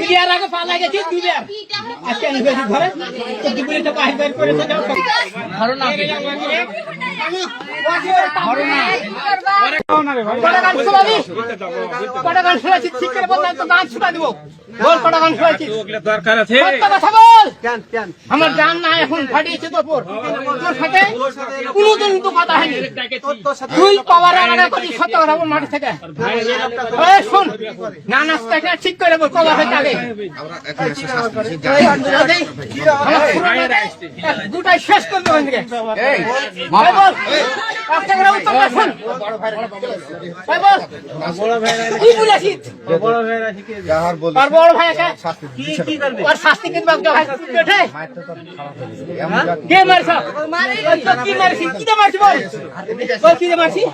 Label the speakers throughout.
Speaker 1: ইয়ার আগে পা লাগেছি দুবার আজকে আমি গেছি ঘরে তো দুপুরে তো বাইরে বাইরে করে যাও ধরো না কটা গান শুনেছি ঠিক করে বললাম তো গান শুনা দিব বল কটা গান শুনেছি দরকার আছে কথা বল আমার জান না এখন ফাটিয়েছে তোর তোর সাথে কোনোদিন তো কথা হয়নি তুই পাওয়ার আগে কত সত্য কথা বল মাঠ থেকে শোন না নাস্তা ঠিক করে বল কবা হয়ে থাকে দুটাই শেষ করবে বল একটা করে উত্তর শোন বড় ভাই শাস্তি কিন্তু কে মারছ কি মারছি কি মারছি বল কি মারছি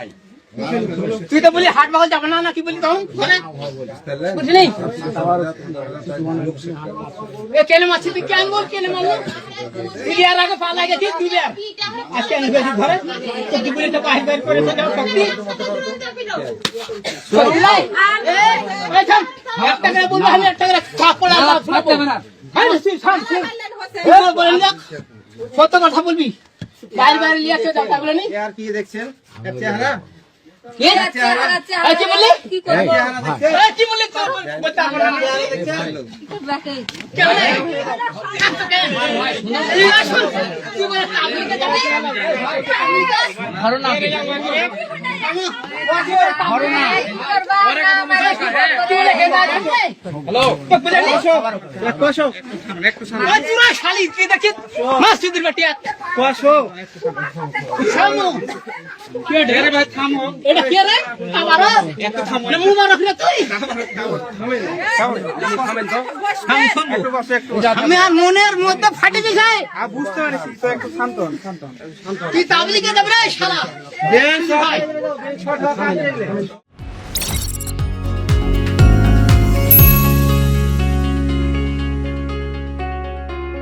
Speaker 1: তুই তো বলি হাট বাগল যাবে না কি বলি তখন বুঝলি কেন মারছি তুই কেন বল কেন মারলো ইয়ার আগে পা লাগেছি দুবার আজকে আমি গেছি ঘরে তো দুপুরে তো বাইরে বাইরে করে যাও শক্তি একটা করে বলবো আমি একটা করে কাপড় সত্য কথা বলবি বাইরে বাইরে নিয়ে আসছে যাও বলে নি
Speaker 2: আর কি দেখছেন চেহারা
Speaker 1: কি বললি কি বললি আমি আর মনের মধ্যে ফাটে যায়
Speaker 2: বুঝতে পারছি তো একটু শান্ত
Speaker 1: তুই তাবলিগে যাবে রে শালা